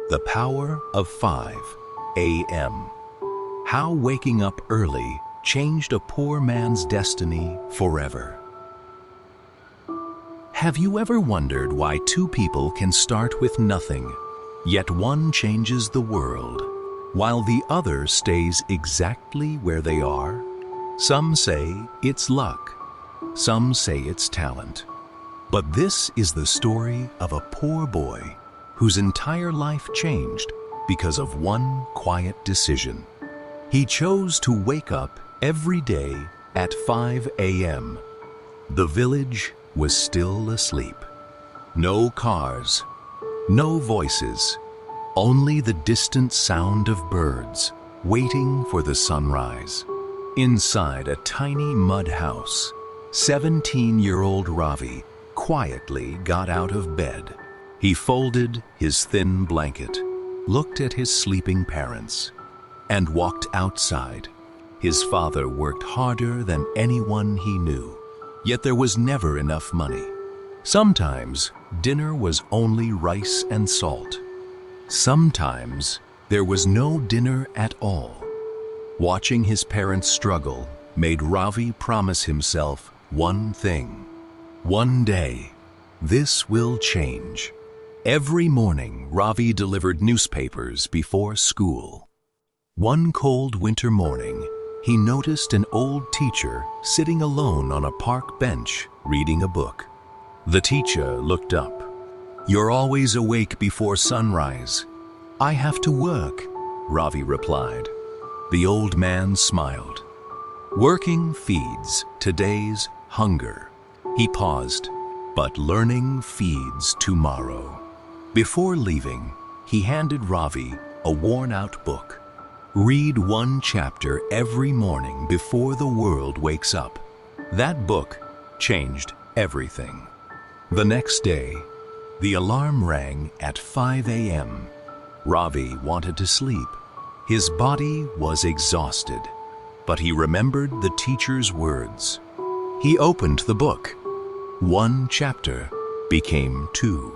The Power of 5 a.m. How waking up early changed a poor man's destiny forever. Have you ever wondered why two people can start with nothing, yet one changes the world, while the other stays exactly where they are? Some say it's luck. Some say it's talent. But this is the story of a poor boy whose entire life changed because of one quiet decision. He chose to wake up every day at 5 a.m. The village was still asleep. No cars, no voices, only the distant sound of birds waiting for the sunrise. Inside a tiny mud house, 17-year-old Ravi quietly got out of bed. He folded his thin blanket, looked at his sleeping parents, and walked outside. His father worked harder than anyone he knew, yet there was never enough money. Sometimes dinner was only rice and salt. Sometimes there was no dinner at all. Watching his parents struggle made Ravi promise himself one thing. One day, this will change. Every morning, Ravi delivered newspapers before school. One cold winter morning, he noticed an old teacher sitting alone on a park bench reading a book. The teacher looked up. "You're always awake before sunrise." "I have to work," Ravi replied. The old man smiled. "Working feeds today's hunger." He paused. "But learning feeds tomorrow." Before leaving, he handed Ravi a worn-out book. "Read one chapter every morning before the world wakes up." That book changed everything. The next day, the alarm rang at 5 a.m. Ravi wanted to sleep. His body was exhausted, but he remembered the teacher's words. He opened the book. One chapter became 2.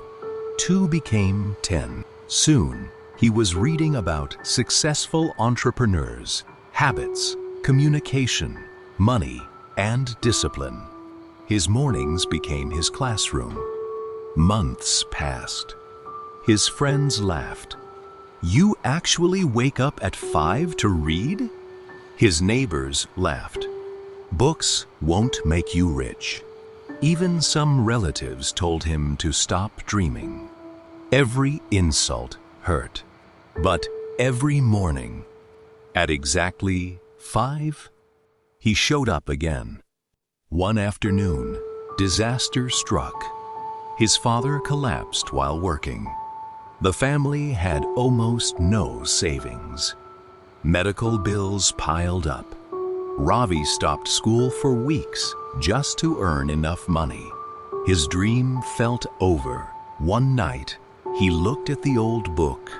2 became 10. Soon, he was reading about successful entrepreneurs, habits, communication, money, and discipline. His mornings became his classroom. Months passed. His friends laughed. "You actually wake up at 5 to read?" His neighbors laughed. "Books won't make you rich." Even some relatives told him to stop dreaming. Every insult hurt. But every morning, at exactly 5, he showed up again. One afternoon, disaster struck. His father collapsed while working. The family had almost no savings. Medical bills piled up. Ravi stopped school for weeks just to earn enough money. His dream felt over. One night, he looked at the old book.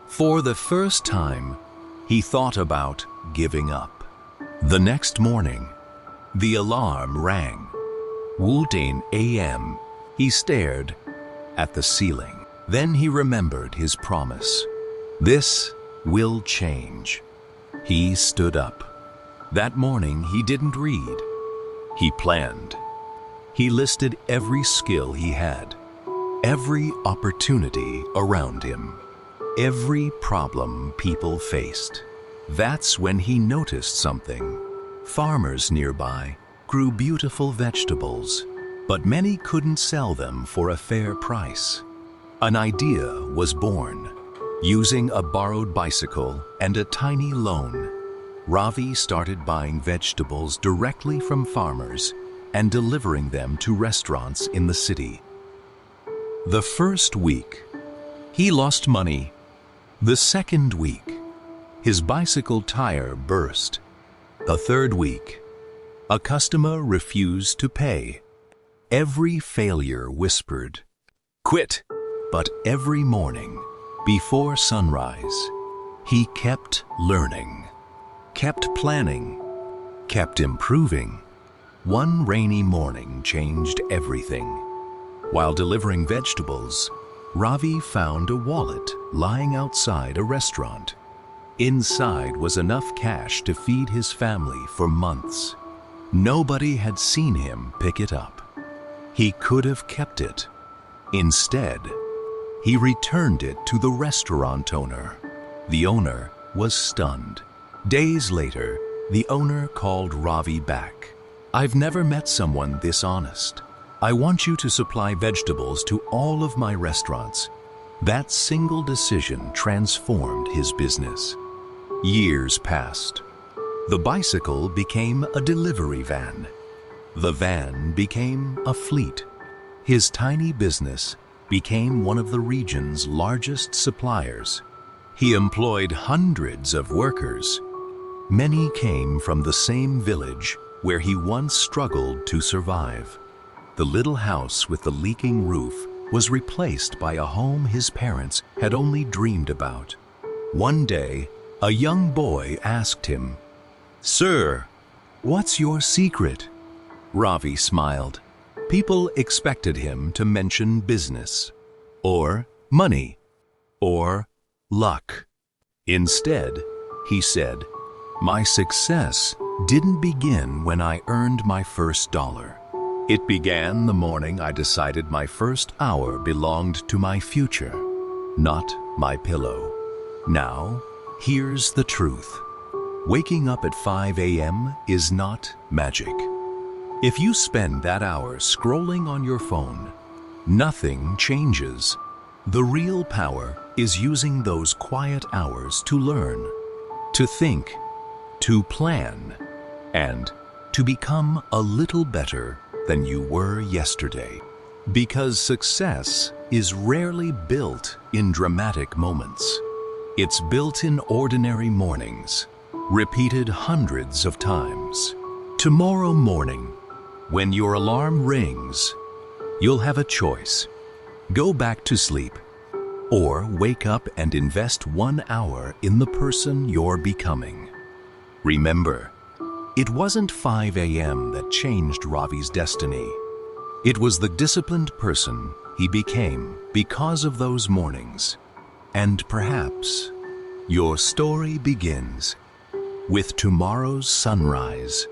For the first time, he thought about giving up. The next morning, the alarm rang. 10 a.m. He stared at the ceiling. Then he remembered his promise. This will change. He stood up. That morning, he didn't read. He planned. He listed every skill he had, every opportunity around him, every problem people faced. That's when he noticed something. Farmers nearby grew beautiful vegetables, but many couldn't sell them for a fair price. An idea was born. Using a borrowed bicycle and a tiny loan, Ravi started buying vegetables directly from farmers and delivering them to restaurants in the city. The first week, he lost money. The second week, his bicycle tire burst. The third week, a customer refused to pay. Every failure whispered, "Quit!" But every morning, before sunrise, he kept learning, kept planning, kept improving. One rainy morning changed everything. While delivering vegetables, Ravi found a wallet lying outside a restaurant. Inside was enough cash to feed his family for months. Nobody had seen him pick it up. He could have kept it. Instead, he returned it to the restaurant owner. The owner was stunned. Days later, the owner called Ravi back. "I've never met someone this honest. I want you to supply vegetables to all of my restaurants." That single decision transformed his business. Years passed. The bicycle became a delivery van. The van became a fleet. His tiny business became one of the region's largest suppliers. He employed hundreds of workers. Many came from the same village where he once struggled to survive. The little house with the leaking roof was replaced by a home his parents had only dreamed about. One day, a young boy asked him, "Sir, what's your secret?" Ravi smiled. People expected him to mention business, or money, or luck. Instead, he said, "My success didn't begin when I earned my first dollar. It began the morning I decided my first hour belonged to my future, not my pillow." Now, here's the truth. Waking up at 5 a.m. is not magic. If you spend that hour scrolling on your phone, nothing changes. The real power is using those quiet hours to learn, to think, to plan, and to become a little better than you were yesterday. Because success is rarely built in dramatic moments. It's built in ordinary mornings, repeated hundreds of times. Tomorrow morning, when your alarm rings, you'll have a choice. Go back to sleep, or wake up and invest 1 hour in the person you're becoming. Remember, it wasn't 5 a.m. that changed Ravi's destiny. It was the disciplined person he became because of those mornings. And perhaps your story begins with tomorrow's sunrise.